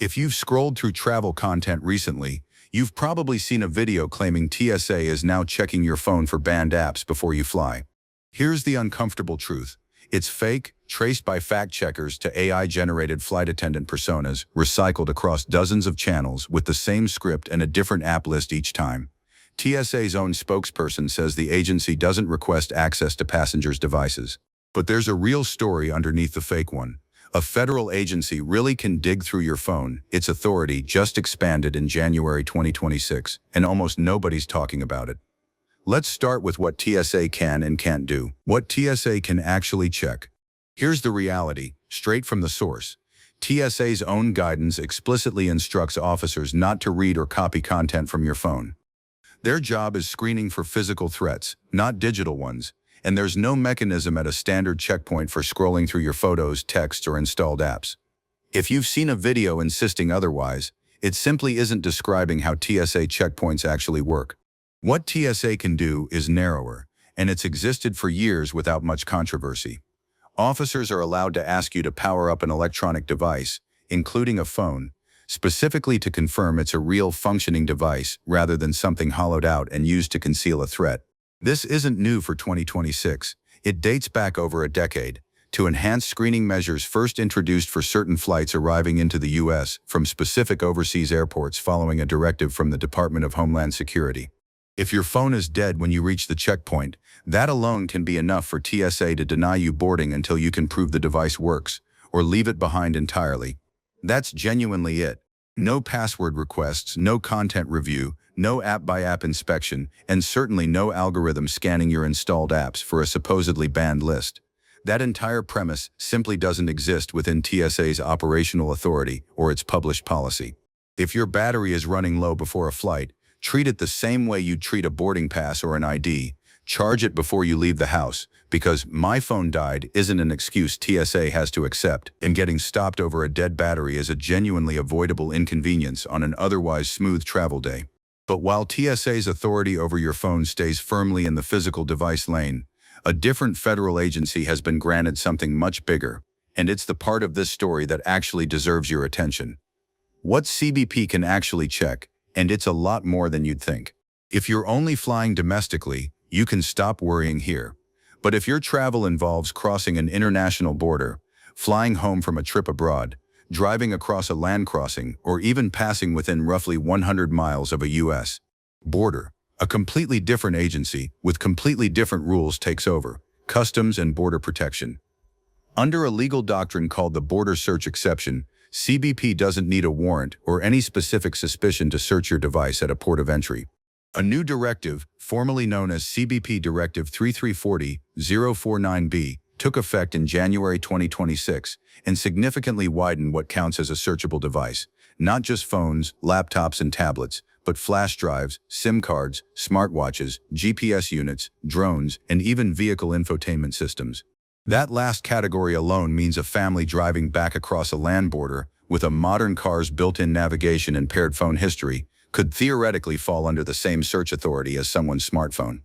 If you've scrolled through travel content recently, you've probably seen a video claiming TSA is now checking your phone for banned apps before you fly. Here's the uncomfortable truth. It's fake, traced by fact-checkers to AI-generated flight attendant personas, recycled across dozens of channels with the same script and a different app list each time. TSA's own spokesperson says the agency doesn't request access to passengers' devices. But there's a real story underneath the fake one. A federal agency really can dig through your phone. Its authority just expanded in January 2026, and almost nobody's talking about it. Let's start with what TSA can and can't do. What TSA can actually check. Here's the reality, straight from the source. TSA's own guidance explicitly instructs officers not to read or copy content from your phone. Their job is screening for physical threats, not digital ones, and there's no mechanism at a standard checkpoint for scrolling through your photos, texts, or installed apps. If you've seen a video insisting otherwise, it simply isn't describing how TSA checkpoints actually work. What TSA can do is narrower, and it's existed for years without much controversy. Officers are allowed to ask you to power up an electronic device, including a phone, specifically to confirm it's a real functioning device rather than something hollowed out and used to conceal a threat. This isn't new for 2026. It dates back over a decade, to enhance screening measures first introduced for certain flights arriving into the U.S. from specific overseas airports following a directive from the Department of Homeland Security. If your phone is dead when you reach the checkpoint, that alone can be enough for TSA to deny you boarding until you can prove the device works, or leave it behind entirely. That's genuinely it. No password requests, no content review, no app-by-app inspection, and certainly no algorithm scanning your installed apps for a supposedly banned list. That entire premise simply doesn't exist within TSA's operational authority or its published policy. If your battery is running low before a flight, treat it the same way you'd treat a boarding pass or an ID. Charge it before you leave the house, because "my phone died" isn't an excuse TSA has to accept, and getting stopped over a dead battery is a genuinely avoidable inconvenience on an otherwise smooth travel day. But while TSA's authority over your phone stays firmly in the physical device lane, a different federal agency has been granted something much bigger, and it's the part of this story that actually deserves your attention. What CBP can actually check, and it's a lot more than you'd think. If you're only flying domestically, you can stop worrying here. But if your travel involves crossing an international border, flying home from a trip abroad, driving across a land crossing, or even passing within roughly 100 miles of a U.S. border, a completely different agency with completely different rules takes over: Customs and Border Protection. Under a legal doctrine called the border search exception, CBP doesn't need a warrant or any specific suspicion to search your device at a port of entry. A new directive, formerly known as CBP Directive 3340-049B, took effect in January 2026 and significantly widened what counts as a searchable device, not just phones, laptops, and tablets, but flash drives, SIM cards, smartwatches, GPS units, drones, and even vehicle infotainment systems. That last category alone means a family driving back across a land border with a modern car's built-in navigation and paired phone history could theoretically fall under the same search authority as someone's smartphone.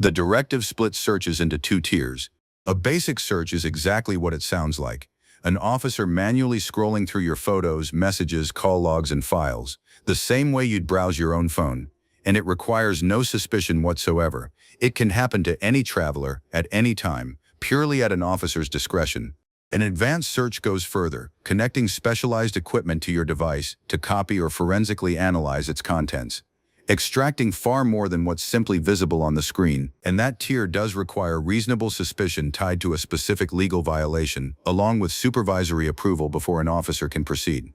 The directive splits searches into two tiers. A basic search is exactly what it sounds like: an officer manually scrolling through your photos, messages, call logs, and files, the same way you'd browse your own phone, and it requires no suspicion whatsoever. It can happen to any traveler, at any time, purely at an officer's discretion. An advanced search goes further, connecting specialized equipment to your device to copy or forensically analyze its contents, extracting far more than what's simply visible on the screen, and that tier does require reasonable suspicion tied to a specific legal violation, along with supervisory approval before an officer can proceed.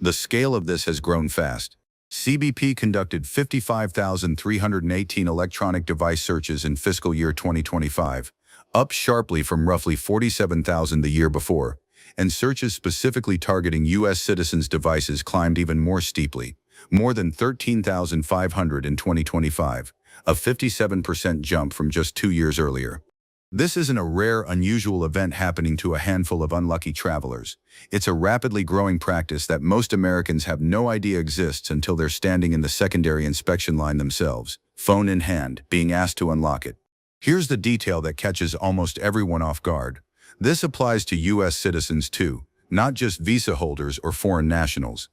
The scale of this has grown fast. CBP conducted 55,318 electronic device searches in fiscal year 2025, up sharply from roughly 47,000 the year before, and searches specifically targeting U.S. citizens' devices climbed even more steeply, more than 13,500 in 2025, a 57% jump from just 2 years earlier. This isn't a rare, unusual event happening to a handful of unlucky travelers. It's a rapidly growing practice that most Americans have no idea exists until they're standing in the secondary inspection line themselves, phone in hand, being asked to unlock it. Here's the detail that catches almost everyone off guard. This applies to U.S. citizens too, not just visa holders or foreign nationals.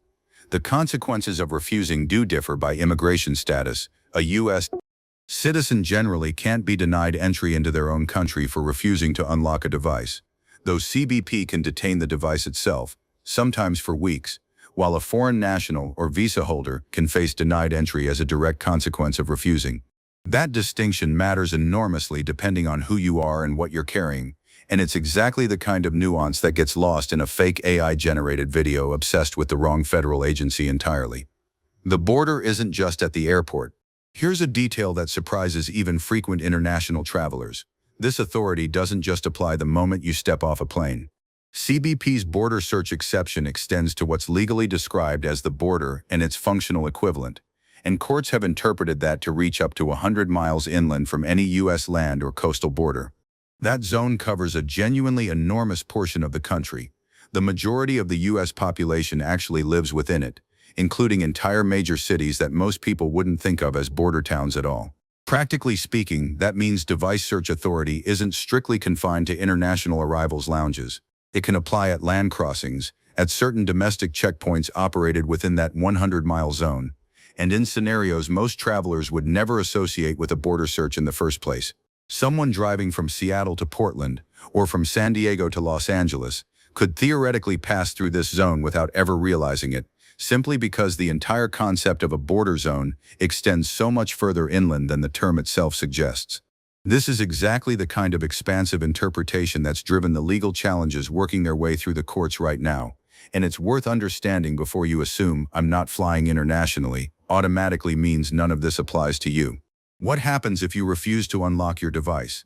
The consequences of refusing do differ by immigration status. A U.S. citizen generally can't be denied entry into their own country for refusing to unlock a device, though CBP can detain the device itself, sometimes for weeks, while a foreign national or visa holder can face denied entry as a direct consequence of refusing. That distinction matters enormously depending on who you are and what you're carrying, and it's exactly the kind of nuance that gets lost in a fake AI-generated video obsessed with the wrong federal agency entirely. The border isn't just at the airport. Here's a detail that surprises even frequent international travelers. This authority doesn't just apply the moment you step off a plane. CBP's border search exception extends to what's legally described as the border and its functional equivalent, and courts have interpreted that to reach up to 100 miles inland from any U.S. land or coastal border. That zone covers a genuinely enormous portion of the country. The majority of the U.S. population actually lives within it, including entire major cities that most people wouldn't think of as border towns at all. Practically speaking, that means device search authority isn't strictly confined to international arrivals lounges. It can apply at land crossings, at certain domestic checkpoints operated within that 100-mile zone, and in scenarios most travelers would never associate with a border search in the first place. Someone driving from Seattle to Portland, or from San Diego to Los Angeles, could theoretically pass through this zone without ever realizing it, simply because the entire concept of a border zone extends so much further inland than the term itself suggests. This is exactly the kind of expansive interpretation that's driven the legal challenges working their way through the courts right now, and it's worth understanding before you assume "I'm not flying internationally" automatically means none of this applies to you. What happens if you refuse to unlock your device?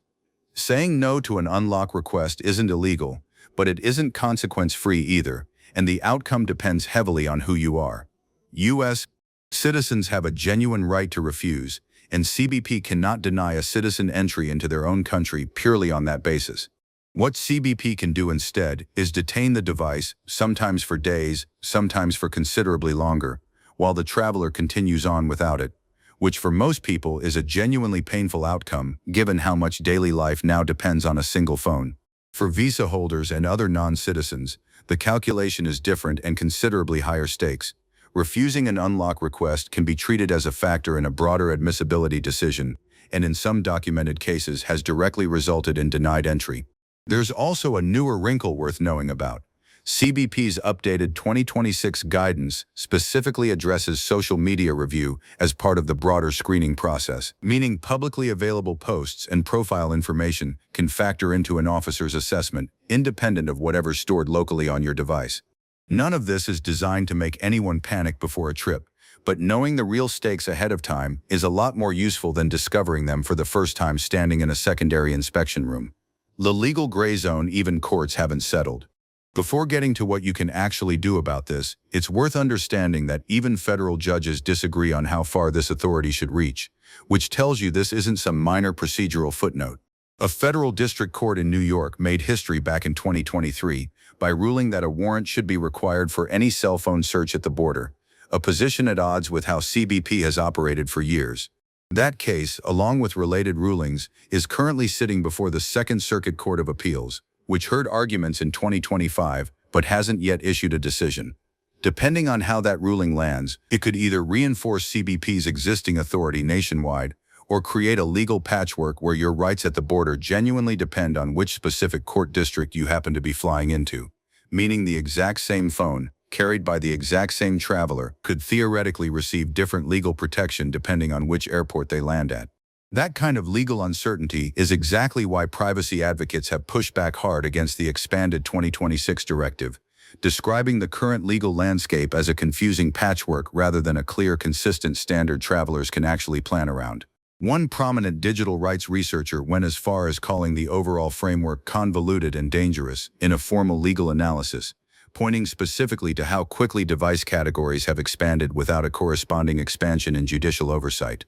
Saying no to an unlock request isn't illegal, but it isn't consequence-free either, and the outcome depends heavily on who you are. U.S. citizens have a genuine right to refuse, and CBP cannot deny a citizen entry into their own country purely on that basis. What CBP can do instead is detain the device, sometimes for days, sometimes for considerably longer, while the traveler continues on without it, which for most people is a genuinely painful outcome given how much daily life now depends on a single phone. For visa holders and other non-citizens, the calculation is different and considerably higher stakes. Refusing an unlock request can be treated as a factor in a broader admissibility decision, and in some documented cases has directly resulted in denied entry. There's also a newer wrinkle worth knowing about. CBP's updated 2026 guidance specifically addresses social media review as part of the broader screening process, meaning publicly available posts and profile information can factor into an officer's assessment, independent of whatever's stored locally on your device. None of this is designed to make anyone panic before a trip, but knowing the real stakes ahead of time is a lot more useful than discovering them for the first time standing in a secondary inspection room. The legal gray zone even courts haven't settled. Before getting to what you can actually do about this, it's worth understanding that even federal judges disagree on how far this authority should reach, which tells you this isn't some minor procedural footnote. A federal district court in New York made history back in 2023 by ruling that a warrant should be required for any cell phone search at the border, a position at odds with how CBP has operated for years. That case, along with related rulings, is currently sitting before the Second Circuit Court of Appeals, which heard arguments in 2025 but hasn't yet issued a decision. Depending on how that ruling lands, it could either reinforce CBP's existing authority nationwide or create a legal patchwork where your rights at the border genuinely depend on which specific court district you happen to be flying into, meaning the exact same phone, carried by the exact same traveler, could theoretically receive different legal protection depending on which airport they land at. That kind of legal uncertainty is exactly why privacy advocates have pushed back hard against the expanded 2026 directive, describing the current legal landscape as a confusing patchwork rather than a clear, consistent standard travelers can actually plan around. One prominent digital rights researcher went as far as calling the overall framework convoluted and dangerous in a formal legal analysis, pointing specifically to how quickly device categories have expanded without a corresponding expansion in judicial oversight.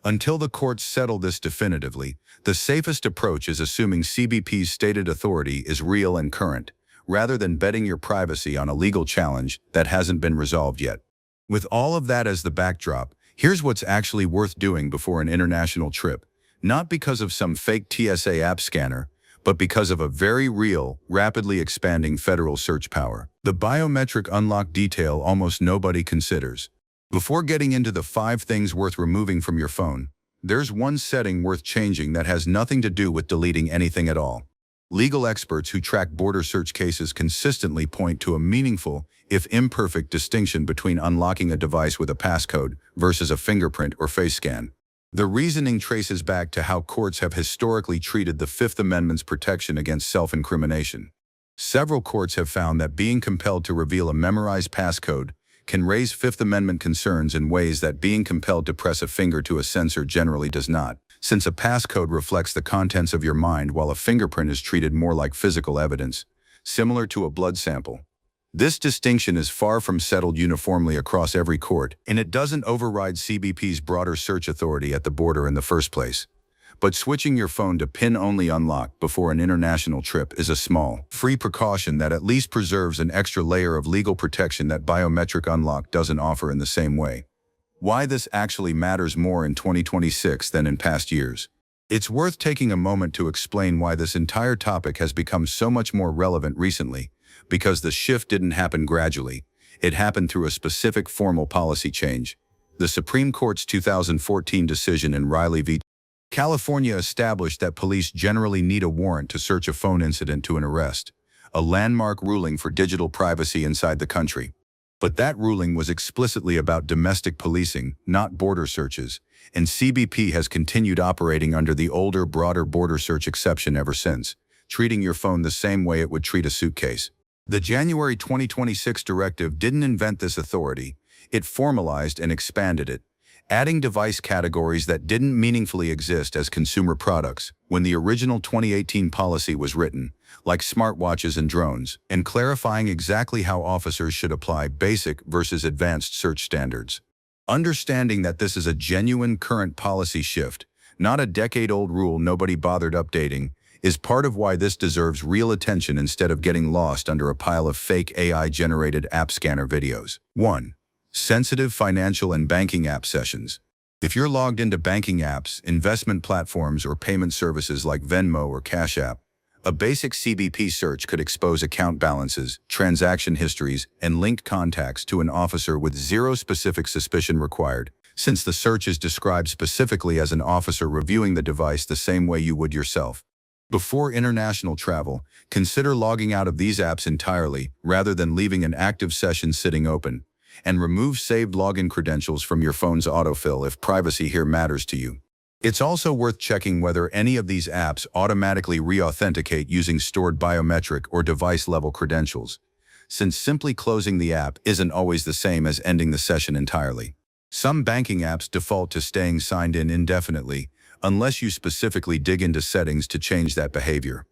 Until the courts settle this definitively, the safest approach is assuming CBP's stated authority is real and current, rather than betting your privacy on a legal challenge that hasn't been resolved yet. With all of that as the backdrop, here's what's actually worth doing before an international trip, not because of some fake TSA app scanner, but because of a very real, rapidly expanding federal search power. The biometric unlock detail almost nobody considers. Before getting into the 5 things worth removing from your phone, there's one setting worth changing that has nothing to do with deleting anything at all. Legal experts who track border search cases consistently point to a meaningful, if imperfect, distinction between unlocking a device with a passcode versus a fingerprint or face scan. The reasoning traces back to how courts have historically treated the Fifth Amendment's protection against self-incrimination. Several courts have found that being compelled to reveal a memorized passcode can raise Fifth Amendment concerns in ways that being compelled to press a finger to a sensor generally does not, since a passcode reflects the contents of your mind while a fingerprint is treated more like physical evidence, similar to a blood sample. This distinction is far from settled uniformly across every court, and it doesn't override CBP's broader search authority at the border in the first place. But switching your phone to PIN-only unlock before an international trip is a small, free precaution that at least preserves an extra layer of legal protection that biometric unlock doesn't offer in the same way. Why this actually matters more in 2026 than in past years. It's worth taking a moment to explain why this entire topic has become so much more relevant recently, because the shift didn't happen gradually. It happened through a specific formal policy change. The Supreme Court's 2014 decision in Riley v. California established that police generally need a warrant to search a phone incident to an arrest, a landmark ruling for digital privacy inside the country. But that ruling was explicitly about domestic policing, not border searches, and CBP has continued operating under the older, broader border search exception ever since, treating your phone the same way it would treat a suitcase. The January 2026 directive didn't invent this authority, it formalized and expanded it, adding device categories that didn't meaningfully exist as consumer products when the original 2018 policy was written, like smartwatches and drones, and clarifying exactly how officers should apply basic versus advanced search standards. Understanding that this is a genuine current policy shift, not a decade-old rule nobody bothered updating, is part of why this deserves real attention instead of getting lost under a pile of fake AI-generated app scanner videos. 1. Sensitive financial and banking app sessions. If you're logged into banking apps, investment platforms, or payment services like Venmo or Cash App, a basic CBP search could expose account balances, transaction histories, and linked contacts to an officer with zero specific suspicion required, since the search is described specifically as an officer reviewing the device the same way you would yourself. Before international travel, consider logging out of these apps entirely rather than leaving an active session sitting open, and remove saved login credentials from your phone's autofill if privacy here matters to you. It's also worth checking whether any of these apps automatically re-authenticate using stored biometric or device-level credentials, since simply closing the app isn't always the same as ending the session entirely. Some banking apps default to staying signed in indefinitely, unless you specifically dig into settings to change that behavior,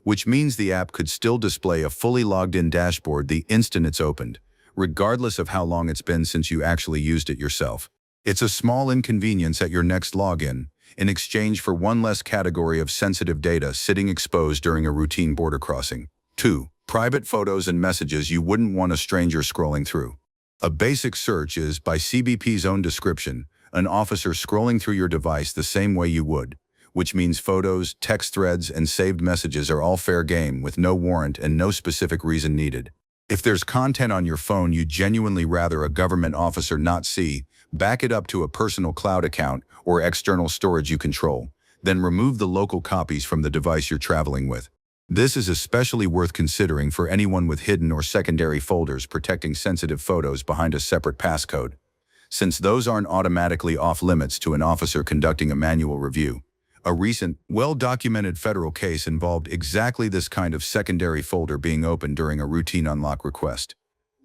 which means the app could still display a fully logged-in dashboard the instant it's opened, regardless of how long it's been since you actually used it yourself. It's a small inconvenience at your next login, in exchange for one less category of sensitive data sitting exposed during a routine border crossing. 2. Private photos and messages you wouldn't want a stranger scrolling through. A basic search is, by CBP's own description, an officer scrolling through your device the same way you would, which means photos, text threads, and saved messages are all fair game with no warrant and no specific reason needed. If there's content on your phone you genuinely rather a government officer not see, back it up to a personal cloud account or external storage you control, then remove the local copies from the device you're traveling with. This is especially worth considering for anyone with hidden or secondary folders protecting sensitive photos behind a separate passcode, since those aren't automatically off-limits to an officer conducting a manual review. A recent, well-documented federal case involved exactly this kind of secondary folder being opened during a routine unlock request.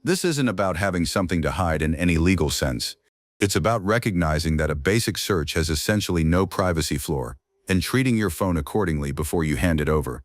This isn't about having something to hide in any legal sense. It's about recognizing that a basic search has essentially no privacy floor, and treating your phone accordingly before you hand it over.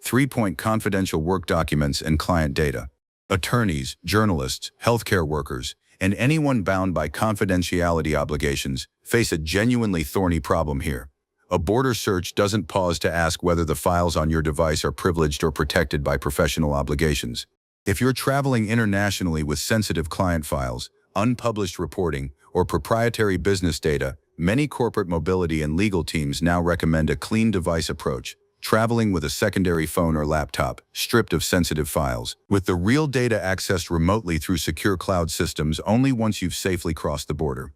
3. Confidential work documents and client data. Attorneys, journalists, healthcare workers, and anyone bound by confidentiality obligations face a genuinely thorny problem here. A border search doesn't pause to ask whether the files on your device are privileged or protected by professional obligations. If you're traveling internationally with sensitive client files, unpublished reporting, or proprietary business data, many corporate mobility and legal teams now recommend a clean device approach, traveling with a secondary phone or laptop, stripped of sensitive files, with the real data accessed remotely through secure cloud systems only once you've safely crossed the border.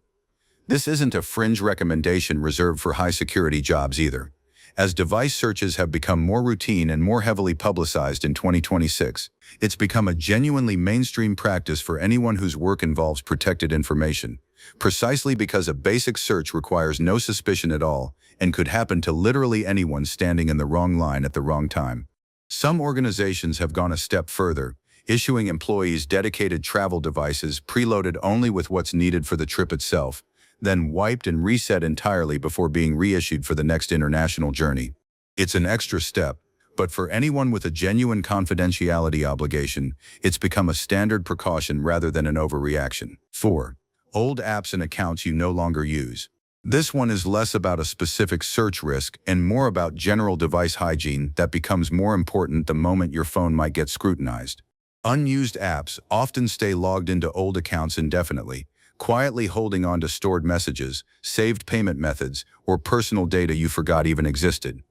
This isn't a fringe recommendation reserved for high-security jobs either. As device searches have become more routine and more heavily publicized in 2026, it's become a genuinely mainstream practice for anyone whose work involves protected information, precisely because a basic search requires no suspicion at all and could happen to literally anyone standing in the wrong line at the wrong time. Some organizations have gone a step further, issuing employees dedicated travel devices preloaded only with what's needed for the trip itself, then wiped and reset entirely before being reissued for the next international journey. It's an extra step, but for anyone with a genuine confidentiality obligation, it's become a standard precaution rather than an overreaction. 4. Old apps and accounts you no longer use. This one is less about a specific search risk and more about general device hygiene that becomes more important the moment your phone might get scrutinized. Unused apps often stay logged into old accounts indefinitely, quietly holding on to stored messages, saved payment methods, or personal data you forgot even existed.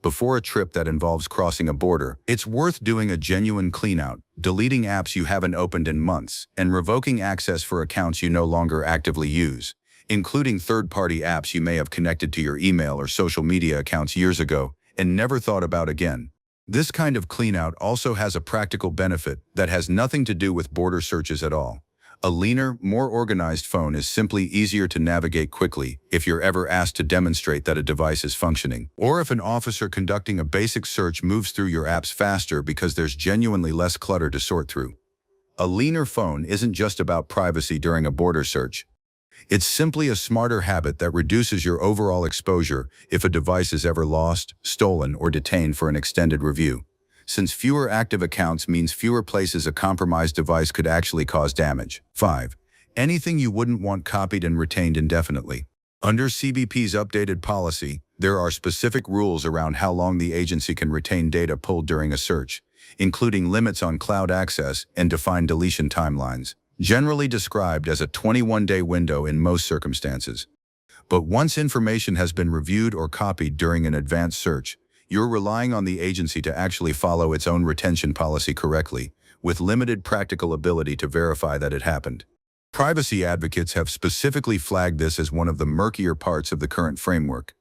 Before a trip that involves crossing a border, it's worth doing a genuine cleanout, deleting apps you haven't opened in months, and revoking access for accounts you no longer actively use, including third-party apps you may have connected to your email or social media accounts years ago and never thought about again. This kind of cleanout also has a practical benefit that has nothing to do with border searches at all. A leaner, more organized phone is simply easier to navigate quickly if you're ever asked to demonstrate that a device is functioning, or if an officer conducting a basic search moves through your apps faster because there's genuinely less clutter to sort through. A leaner phone isn't just about privacy during a border search. It's simply a smarter habit that reduces your overall exposure if a device is ever lost, stolen, or detained for an extended review, since fewer active accounts means fewer places a compromised device could actually cause damage. 5. Anything you wouldn't want copied and retained indefinitely. Under CBP's updated policy, there are specific rules around how long the agency can retain data pulled during a search, including limits on cloud access and defined deletion timelines, generally described as a 21-day window in most circumstances. But once information has been reviewed or copied during an advanced search, you're relying on the agency to actually follow its own retention policy correctly, with limited practical ability to verify that it happened. Privacy advocates have specifically flagged this as one of the murkier parts of the current framework,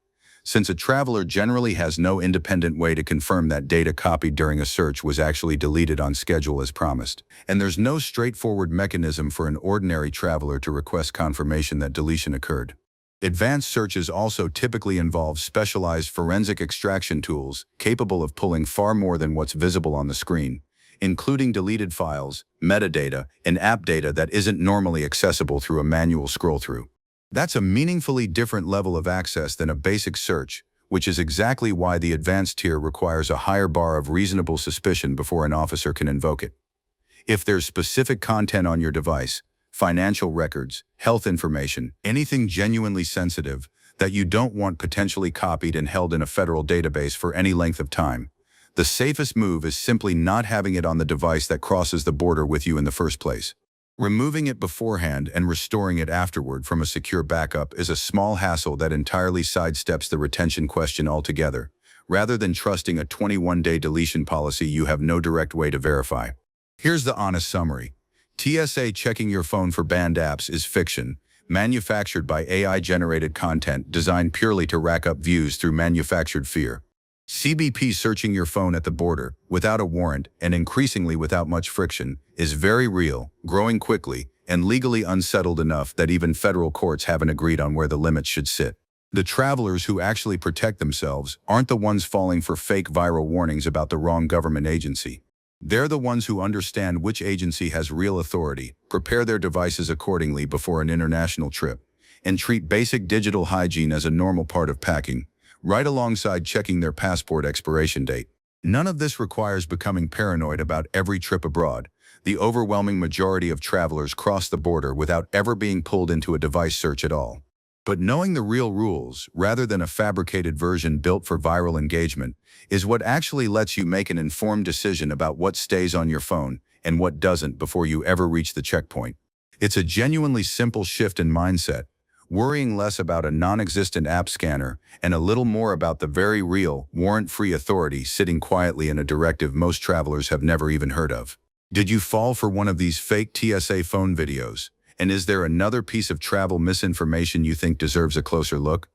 since a traveler generally has no independent way to confirm that data copied during a search was actually deleted on schedule as promised, and there's no straightforward mechanism for an ordinary traveler to request confirmation that deletion occurred. Advanced searches also typically involve specialized forensic extraction tools capable of pulling far more than what's visible on the screen, including deleted files, metadata, and app data that isn't normally accessible through a manual scroll-through. That's a meaningfully different level of access than a basic search, which is exactly why the advanced tier requires a higher bar of reasonable suspicion before an officer can invoke it. If there's specific content on your device, financial records, health information, anything genuinely sensitive that you don't want potentially copied and held in a federal database for any length of time, the safest move is simply not having it on the device that crosses the border with you in the first place. Removing it beforehand and restoring it afterward from a secure backup is a small hassle that entirely sidesteps the retention question altogether, rather than trusting a 21-day deletion policy you have no direct way to verify. Here's the honest summary. TSA checking your phone for banned apps is fiction, manufactured by AI-generated content designed purely to rack up views through manufactured fear. CBP searching your phone at the border, without a warrant and increasingly without much friction, is very real, growing quickly, and legally unsettled enough that even federal courts haven't agreed on where the limits should sit. The travelers who actually protect themselves aren't the ones falling for fake viral warnings about the wrong government agency. They're the ones who understand which agency has real authority, prepare their devices accordingly before an international trip, and treat basic digital hygiene as a normal part of packing, right alongside checking their passport expiration date. None of this requires becoming paranoid about every trip abroad. The overwhelming majority of travelers cross the border without ever being pulled into a device search at all. But knowing the real rules, rather than a fabricated version built for viral engagement, is what actually lets you make an informed decision about what stays on your phone and what doesn't before you ever reach the checkpoint. It's a genuinely simple shift in mindset, worrying less about a non-existent app scanner and a little more about the very real, warrant-free authority sitting quietly in a directive most travelers have never even heard of. Did you fall for one of these fake TSA phone videos? And is there another piece of travel misinformation you think deserves a closer look?